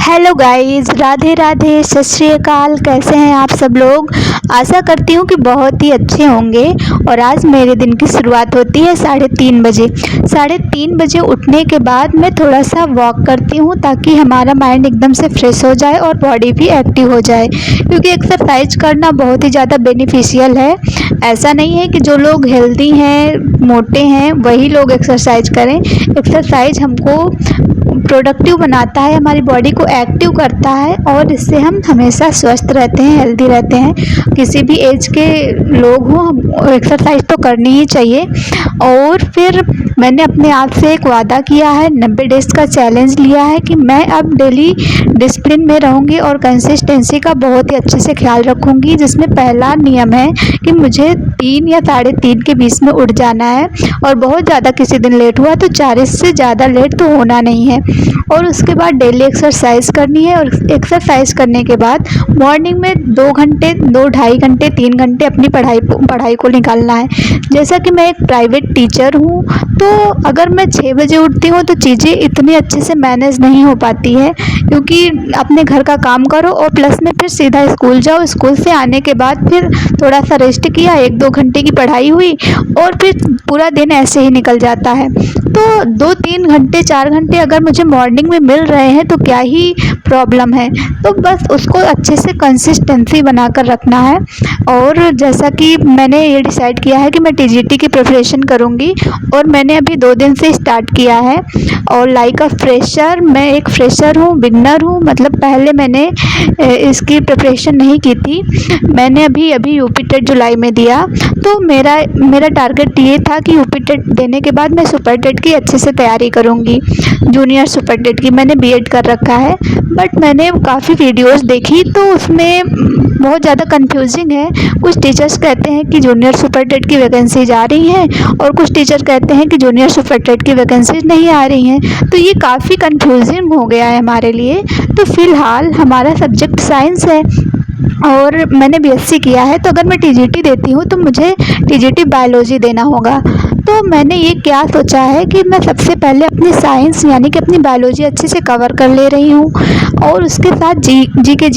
Hello guys, Radhe Radhe, सत श्री अकाल। कैसे हैं आप सब लोग। आशा करती हूँ कि बहुत ही अच्छे होंगे। और आज मेरे दिन की शुरुआत होती है 3:30 बजे। 3:30 बजे उठने के बाद मैं थोड़ा सा वॉक करती हूँ ताकि हमारा माइंड एकदम से फ्रेश हो जाए और बॉडी भी एक्टिव हो जाए, क्योंकि एक्सरसाइज करना बहुत ही ज़्यादा बेनिफिशियल है। ऐसा नहीं है कि जो लोग हेल्दी हैं, मोटे हैं, वही लोग एक्सरसाइज करें। एक्सरसाइज हमको प्रोडक्टिव बनाता है, हमारी बॉडी को एक्टिव करता है और इससे हम हमेशा स्वस्थ रहते हैं, हेल्दी रहते हैं। किसी भी एज के लोग हों, हम एक्सरसाइज तो करनी ही चाहिए। और फिर मैंने अपने आप से एक वादा किया है, 90 डेज़ का चैलेंज लिया है कि मैं अब डेली डिसिप्लिन में रहूँगी और कंसिस्टेंसी का बहुत ही अच्छे से ख्याल रखूँगी। जिसमें पहला नियम है कि मुझे 3 या 3:30 के बीच में उठ जाना है, और बहुत ज़्यादा किसी दिन लेट हुआ तो 4 से ज़्यादा लेट तो होना नहीं है। और उसके बाद डेली एक्सरसाइज करनी है, और एक्सरसाइज करने के बाद मॉर्निंग में 2 घंटे, 2 ढाई घंटे, 3 घंटे अपनी पढ़ाई को निकालना है। जैसा कि मैं एक प्राइवेट टीचर हूँ, तो अगर मैं 6 बजे उठती हूँ तो चीज़ें इतनी अच्छे से मैनेज नहीं हो पाती है, क्योंकि अपने घर का काम करो और प्लस में फिर सीधा स्कूल जाओ। स्कूल से आने के बाद फिर थोड़ा सा रेस्ट किया, 1-2 घंटे की पढ़ाई हुई, और फिर पूरा दिन ऐसे ही निकल जाता है। तो 2-3 घंटे, 4 घंटे अगर मुझे मॉर्निंग में मिल रहे हैं तो क्या ही प्रॉब्लम है। तो बस उसको अच्छे से कंसिस्टेंसी बनाकर रखना है। और जैसा कि मैंने ये डिसाइड किया है कि मैं टीजीटी की प्रिपरेशन करूँगी, और मैंने अभी 2 दिन से स्टार्ट किया है। और लाइक अ फ्रेशर, मैं एक फ्रेशर हूँ, बिगनर हूँ, मतलब पहले मैंने इसकी प्रिपरेशन नहीं की थी। मैंने अभी यूपी टेट जुलाई में दिया। तो मेरा टारगेट ये था कि यूपी टेट देने के बाद मैं सुपर टेट की अच्छे से तैयारी करूँगी, जूनियर सुपर टेट की। मैंने बीएड कर रखा है, बट मैंने काफ़ी वीडियोस देखी तो उसमें बहुत ज़्यादा कंफ्यूजिंग है। कुछ टीचर्स कहते हैं कि जूनियर सुपर टेट की वैकेंसीज आ रही हैं, और कुछ टीचर कहते हैं कि जूनियर सुपर टेट की वैकेंसीज नहीं आ रही हैं। तो ये काफ़ी कंफ्यूजिंग हो गया है हमारे लिए। तो फ़िलहाल हमारा सब्जेक्ट साइंस है और मैंने बीएससी किया है, तो अगर मैं टीजीटी देती हूँ तो मुझे टीजीटी बायोलॉजी देना होगा। तो मैंने ये क्या सोचा है कि मैं सबसे पहले अपनी साइंस यानी कि अपनी बायोलॉजी अच्छे से कवर कर ले रही हूँ, और उसके साथ जीके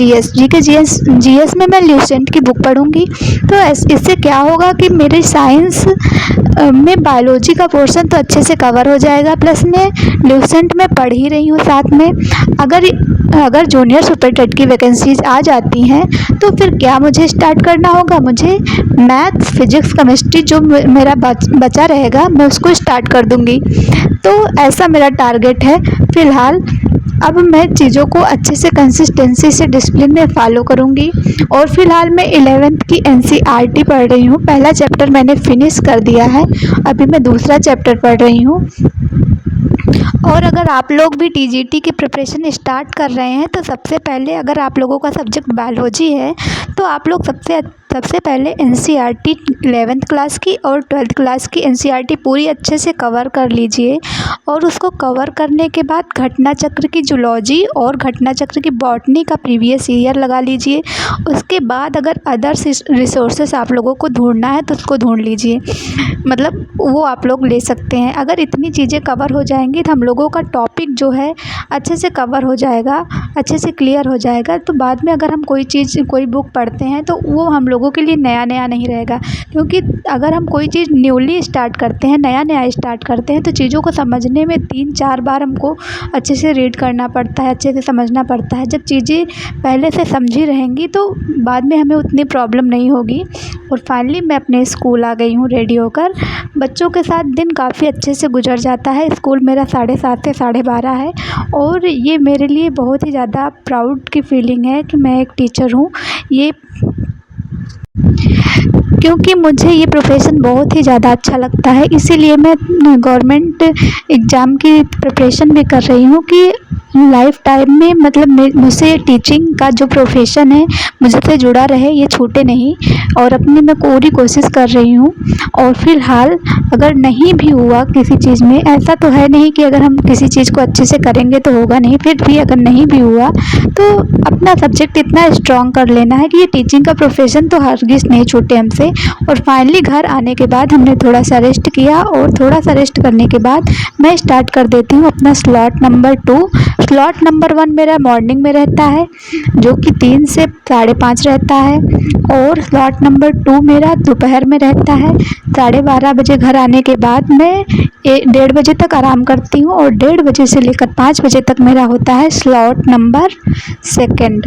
जीएस में मैं ल्यूसेंट की बुक पढ़ूँगी। तो इससे क्या होगा कि मेरी साइंस में बायोलॉजी का पोर्शन तो अच्छे से कवर हो जाएगा, प्लस में ल्यूसेंट में पढ़ ही रही हूँ साथ में। अगर जूनियर सुपर टेट की वैकेंसीज आ जाती हैं तो फिर क्या मुझे स्टार्ट करना होगा, मुझे मैथ्स, फिजिक्स, केमिस्ट्री जो मेरा बचा रहेगा मैं उसको स्टार्ट कर दूँगी। तो ऐसा मेरा टारगेट है फ़िलहाल। अब मैं चीज़ों को अच्छे से कंसिस्टेंसी से डिसिप्लिन में फॉलो करूँगी। और फ़िलहाल मैं 11th की एनसीईआरटी पढ़ रही हूँ। पहला चैप्टर मैंने फिनिश कर दिया है, अभी मैं दूसरा चैप्टर पढ़ रही हूँ। और अगर आप लोग भी टीजीटी की प्रिपरेशन स्टार्ट कर रहे हैं तो सबसे पहले, अगर आप लोगों का सब्जेक्ट बायोलॉजी है तो आप लोग सबसे पहले एनसीईआरटी 11th क्लास की और 12th क्लास की एनसीईआरटी पूरी अच्छे से कवर कर लीजिए। और उसको कवर करने के बाद घटना चक्र की जूलॉजी और घटना चक्र की बॉटनी का प्रीवियस ईयर लगा लीजिए। उसके बाद अगर अदर्स रिसोर्सेस आप लोगों को ढूंढना है तो उसको ढूंढ लीजिए, मतलब वो आप लोग ले सकते हैं। अगर इतनी चीज़ें कवर हो जाएंगी तो हम लोगों का टॉपिक जो है अच्छे से कवर हो जाएगा, अच्छे से क्लियर हो जाएगा। तो बाद में अगर हम कोई बुक पढ़ते हैं तो वो हम लोगों के लिए नया नहीं रहेगा, क्योंकि अगर हम कोई चीज़ न्यूली स्टार्ट करते हैं, नया स्टार्ट करते हैं, तो चीज़ों को समझने में 3-4 बार हमको अच्छे से रीड करना पड़ता है, अच्छे से समझना पड़ता है। जब चीज़ें पहले से समझी रहेंगी तो बाद में हमें उतनी प्रॉब्लम नहीं होगी। और फाइनली मैं अपने स्कूल आ गई हूँ रेडी होकर। बच्चों के साथ दिन काफ़ी अच्छे से गुजर जाता है। स्कूल मेरा 7:30 से 12:30 है, और ये मेरे लिए बहुत ही ज़्यादा प्राउड की फीलिंग है कि मैं एक टीचर हूँ। ये क्योंकि मुझे ये प्रोफेशन बहुत ही ज़्यादा अच्छा लगता है, इसीलिए मैं गवर्नमेंट एग्ज़ाम की प्रिपरेशन भी कर रही हूँ कि लाइफ टाइम में, मतलब मुझसे टीचिंग का जो प्रोफेशन है मुझसे जुड़ा रहे, ये छूटे नहीं। और अपनी मैं पूरी कोशिश कर रही हूँ। और फ़िलहाल अगर नहीं भी हुआ किसी चीज़ में, ऐसा तो है नहीं कि अगर हम किसी चीज़ को अच्छे से करेंगे तो होगा नहीं, फिर भी अगर नहीं भी हुआ तो अपना सब्जेक्ट इतना स्ट्रॉन्ग कर लेना है कि ये टीचिंग का प्रोफेशन तो हरगिज़ नहीं छूटे हमसे। थे। और फाइनली घर आने के बाद हमने थोड़ा सा रेस्ट किया और थोड़ा सा रेस्ट करने के बाद मैं स्टार्ट कर देती हूँ अपना स्लॉट नंबर 2। स्लॉट नंबर 1 मेरा मॉर्निंग में रहता है जो कि 3 से 5:30 रहता है, और स्लॉट नंबर 2 मेरा दोपहर में रहता है। 12:30 बजे घर आने के बाद मैं 1:30 बजे तक आराम करती हूँ, और 1:30 बजे से लेकर 5 बजे तक मेरा होता है स्लॉट नंबर 2।